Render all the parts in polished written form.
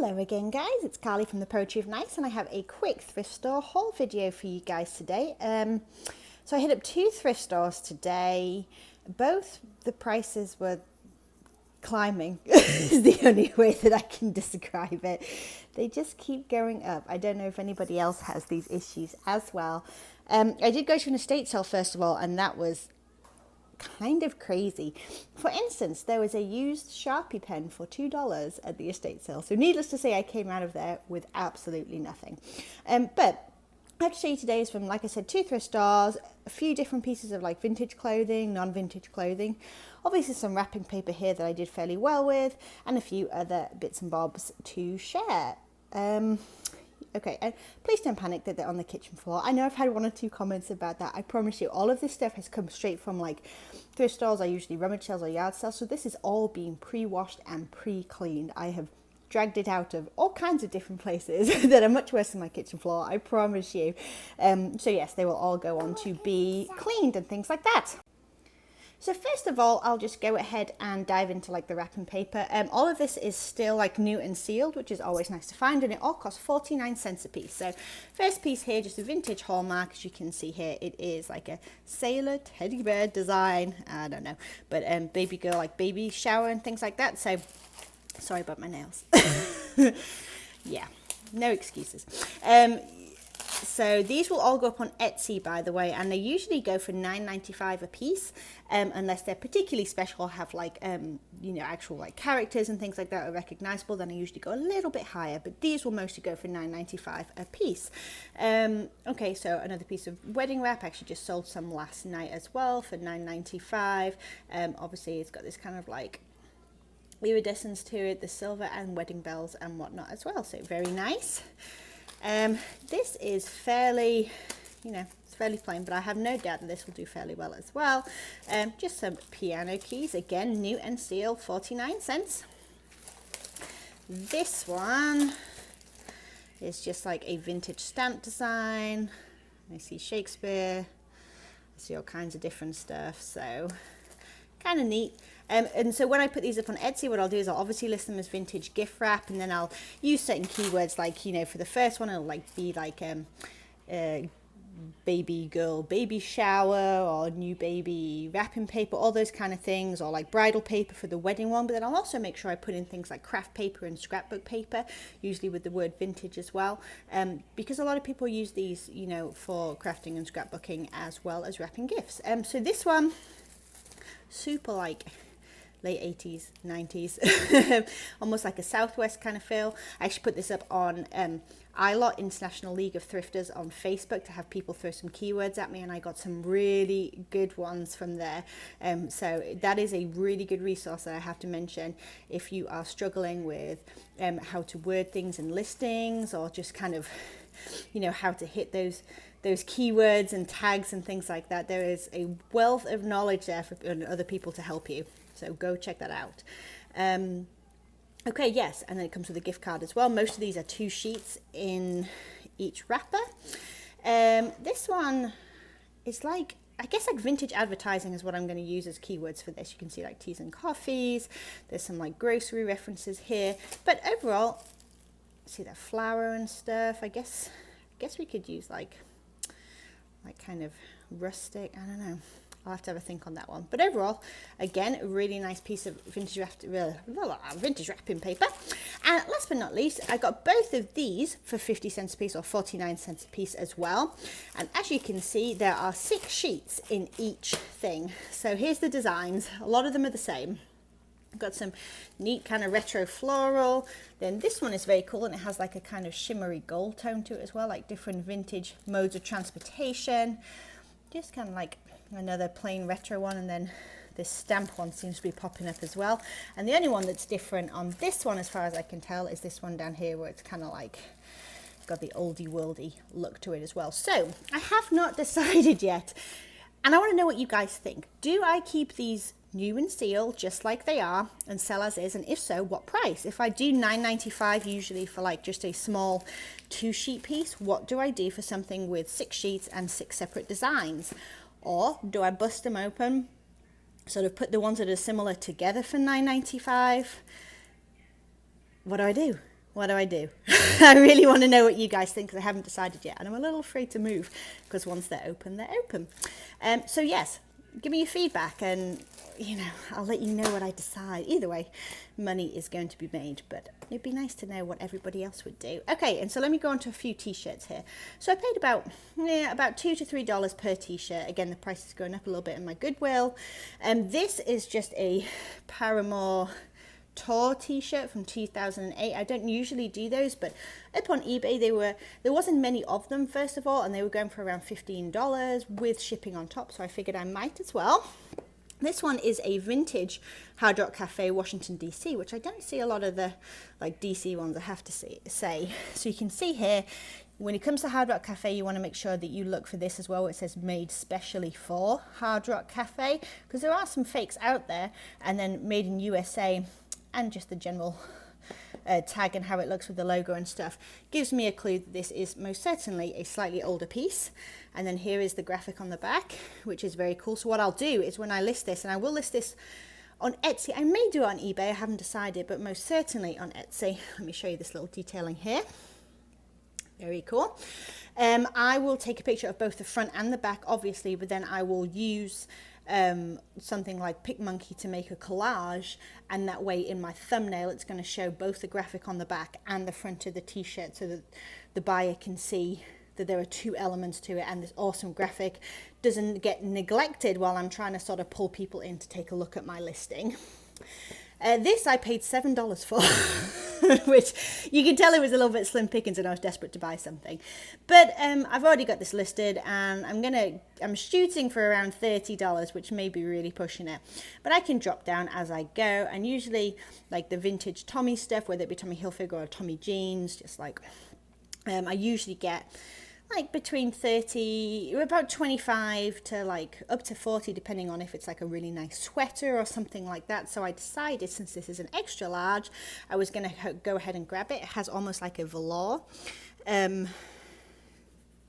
Hello again guys, it's Carly from the Poetry of Nice and I have a quick thrift store haul video for you guys today. So I hit up two thrift stores today. Both the prices were climbing is the only way that I can describe it. They just keep going up. I don't know if anybody else has these issues as well. I did go to an estate sale first of all, and that was kind of crazy. For instance, there was a used Sharpie pen for $2 at the estate sale. So needless to say, I came out of there with absolutely nothing. But I have to show you today is from, like I said, two thrift stores, a few different pieces of like vintage clothing, non-vintage clothing. Obviously some wrapping paper here that I did fairly well with, and a few other bits and bobs to share. Okay, and please don't panic that they're on the kitchen floor. I know I've had one or two comments about that. I promise you, all of this stuff has come straight from like thrift stores. I usually rummage sales or yard sales. So this is all being pre-washed and pre-cleaned. I have dragged it out of all kinds of different places that are much worse than my kitchen floor, I promise you. So yes, they will all go on to be cleaned and things like that. So first of all, I'll just go ahead and dive into like the wrapping paper. All of this is still like new and sealed, which is always nice to find, and it all costs 49 cents a piece. So first piece here, just a vintage hallmark. As you can see here, it is like a sailor teddy bear design. I don't know, but baby girl, like baby shower and things like that. So sorry about my nails. Yeah, no excuses. So these will all go up on Etsy, by the way, and they usually go for $9.95 a piece, unless they're particularly special or have like, you know, actual like characters and things like that are recognizable. Then I usually go a little bit higher, but these will mostly go for $9.95 a piece. Okay, so another piece of wedding wrap. I actually just sold some last night as well for $9.95. Obviously, it's got this kind of like iridescence to it, the silver and wedding bells and whatnot as well. So very nice. This is fairly, you know, it's fairly plain, but I have no doubt that this will do fairly well as well. Just some piano keys, again, new and sealed, 49 cents. This one is just like a vintage stamp design. I see Shakespeare, I see all kinds of different stuff, so kind of neat. And so when I put these up on Etsy, what I'll do is I'll obviously list them as vintage gift wrap, and then I'll use certain keywords like, you know, for the first one, it'll like be like baby girl baby shower or new baby wrapping paper, all those kind of things, or like bridal paper for the wedding one. But then I'll also make sure I put in things like craft paper and scrapbook paper, usually with the word vintage as well, because a lot of people use these, you know, for crafting and scrapbooking as well as wrapping gifts. So this one, super like late 80s, 90s, almost like a Southwest kind of feel. I actually put this up on ILOT, International League of Thrifters, on Facebook to have people throw some keywords at me, and I got some really good ones from there. So that is a really good resource that I have to mention if you are struggling with how to word things in listings, or just kind of, you know, how to hit those keywords and tags and things like that. There is a wealth of knowledge there for other people to help you. So go check that out. Okay, yes, and then it comes with a gift card as well. Most of these are 2 sheets in each wrapper. This one is like, I guess like vintage advertising is what I'm going to use as keywords for this. You can see like teas and coffees. There's some like grocery references here. But overall, see that flower and stuff. I guess we could use like kind of rustic, I don't know. I'll have to have a think on that one. But overall, again, a really nice piece of vintage wrapping paper. And last but not least, I got both of these for 50 cents a piece, or 49 cents a piece as well. And as you can see, there are 6 sheets in each thing. So here's the designs. A lot of them are the same. I've got some neat kind of retro floral. Then this one is very cool, and it has like a kind of shimmery gold tone to it as well, like different vintage modes of transportation. Just kind of like another plain retro one, and then this stamp one seems to be popping up as well. And the only one that's different on this one, as far as I can tell, is this one down here, where it's kind of like got the oldie worldy look to it as well. So I have not decided yet, and I want to know what you guys think. Do I keep these new and sealed just like they are and sell as is, and if so, what price? If I do $9.95 usually for like just a small 2-sheet piece, what do I do for something with 6 sheets and 6 separate designs? Or do I bust them open, sort of put the ones that are similar together for $9.95? What do I do? What do I do? I really want to know what you guys think, because I haven't decided yet, and I'm a little afraid to move, because once they're open, they're open. So yes, give me your feedback, and I'll let you know what I decide. Either way, money is going to be made, but it'd be nice to know what everybody else would do. Okay, and so let me go on to a few t-shirts here. So I paid about $2 to $3 per t-shirt. Again, the price is going up a little bit in my Goodwill. This is just a Paramore tour t-shirt from 2008. I don't usually do those, but up on eBay there wasn't many of them, first of all, and they were going for around $15 with shipping on top, so I figured I might as well. This one is a vintage Hard Rock Cafe, Washington DC, which I don't see a lot of the DC ones, I have to say. So you can see here, when it comes to Hard Rock Cafe, you want to make sure that you look for this as well. It says made specially for Hard Rock Cafe, because there are some fakes out there, and then made in USA, and just the general tag and how it looks with the logo and stuff gives me a clue that this is most certainly a slightly older piece. And then here is the graphic on the back, which is very cool. So what I'll do is, when I list this, and I will list this on Etsy, I may do it on eBay, I haven't decided, but most certainly on Etsy. Let me show you this little detailing here. Very cool. I will take a picture of both the front and the back, obviously, but then I will use something like PicMonkey to make a collage, and that way in my thumbnail it's going to show both the graphic on the back and the front of the t-shirt, so that the buyer can see that there are two elements to it, and this awesome graphic doesn't get neglected while I'm trying to sort of pull people in to take a look at my listing. This I paid $7 for, which you can tell it was a little bit slim pickings and I was desperate to buy something. But I've already got this listed, and I'm shooting for around $30, which may be really pushing it. But I can drop down as I go, and usually like the vintage Tommy stuff, whether it be Tommy Hilfiger or Tommy jeans, just like I usually get like between 30, about 25 to like up to 40, depending on if it's like a really nice sweater or something like that. So I decided, since this is an extra large, I was going to go ahead and grab it. It has almost like a velour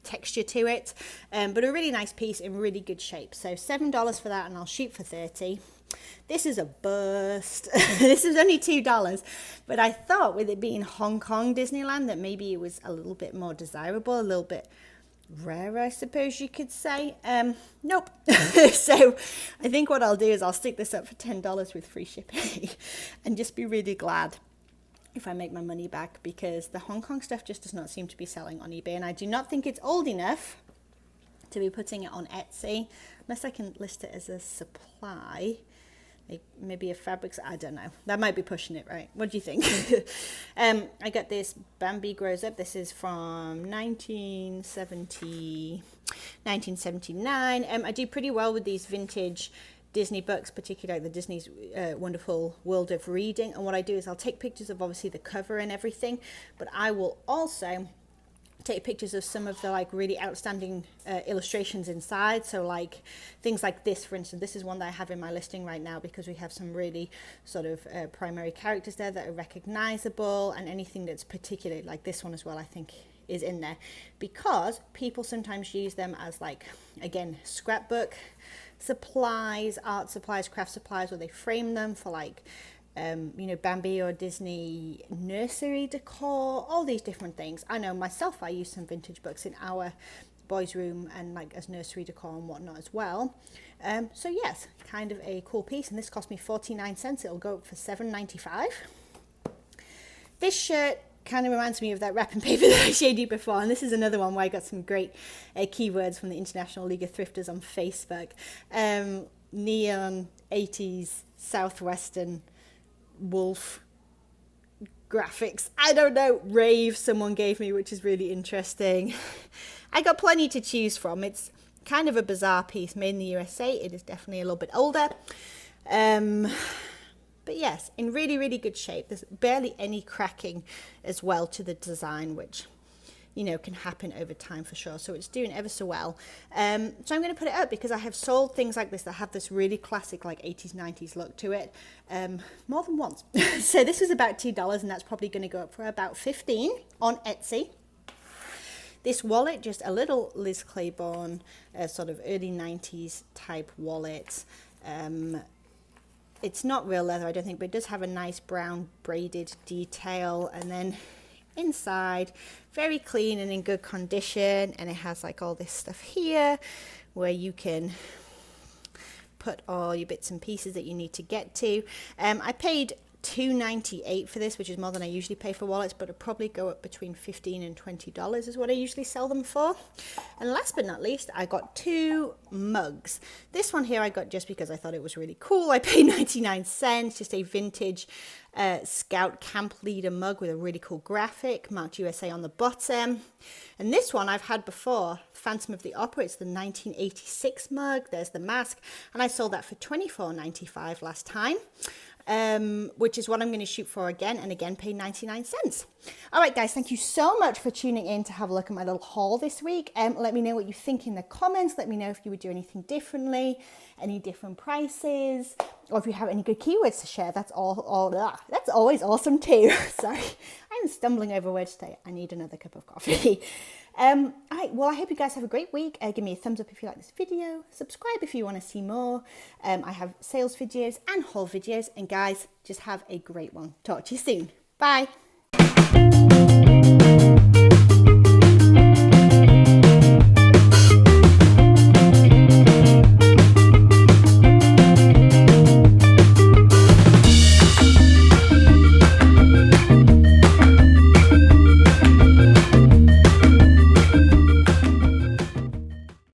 texture to it, but a really nice piece in really good shape. So $7 for that, and I'll shoot for 30. This is a burst. This is only $2, but I thought, with it being Hong Kong Disneyland, that maybe it was a little bit more desirable, a little bit rare, I suppose you could say. Nope. So I think what I'll do is I'll stick this up for $10 with free shipping and just be really glad if I make my money back, because the Hong Kong stuff just does not seem to be selling on eBay, and I do not think it's old enough to be putting it on Etsy, unless I can list it as a supply. Maybe a fabrics, I don't know. That might be pushing it, right? What do you think? I got this Bambi Grows Up. This is from 1979. I do pretty well with these vintage Disney books, particularly like the Disney's Wonderful World of Reading. And what I do is I'll take pictures of obviously the cover and everything, but I will also take pictures of some of the like really outstanding illustrations inside. So like things like this, for instance, this is one that I have in my listing right now, because we have some really sort of primary characters there that are recognizable, and anything that's particularly like this one as well, I think is in there, because people sometimes use them as like, again, scrapbook supplies, art supplies, craft supplies, or they frame them for like Bambi or Disney nursery decor, all these different things. I know myself, I use some vintage books in our boys' room and like as nursery decor and whatnot as well. So yes, kind of a cool piece, and this cost me 49 cents. It'll go up for $7.95. This shirt kind of reminds me of that wrapping paper that I showed you before, and this is another one where I got some great keywords from the International League of Thrifters on Facebook. Neon 80s Southwestern wolf graphics, I don't know, rave someone gave me, which is really interesting. I got plenty to choose from. It's kind of a bizarre piece, made in the USA. It is definitely a little bit older, but yes, in really, really good shape. There's barely any cracking as well to the design, which can happen over time for sure. So it's doing ever so well. So I'm going to put it up, because I have sold things like this that have this really classic like 80s, 90s look to it more than once. So this was about $2, and that's probably going to go up for about $15 on Etsy. This wallet, just a little Liz Claiborne sort of early 90s type wallet. It's not real leather, I don't think, but it does have a nice brown braided detail, and then inside, very clean and in good condition, and it has like all this stuff here where you can put all your bits and pieces that you need to get to. I paid $2.98 for this, which is more than I usually pay for wallets, but it'll probably go up between $15 and $20 is what I usually sell them for. And last but not least, I got 2 mugs. This one here I got just because I thought it was really cool. I paid 99 cents, just a vintage Scout Camp Leader mug with a really cool graphic, marked USA on the bottom. And this one I've had before, Phantom of the Opera. It's the 1986 mug. There's the mask, and I sold that for $24.95 last time. Which is what I'm going to shoot for again, and again pay 99 cents. All right, guys, thank you so much for tuning in to have a look at my little haul this week. Let me know what you think in the comments. Let me know if you would do anything differently, any different prices, or if you have any good keywords to share. That's that's always awesome too. Sorry, I'm stumbling over words today. I need another cup of coffee. All right, well, I hope you guys have a great week. Give me a thumbs up if you like this video. Subscribe if you want to see more. I have sales videos and haul videos. And guys, just have a great one. Talk to you soon. Bye.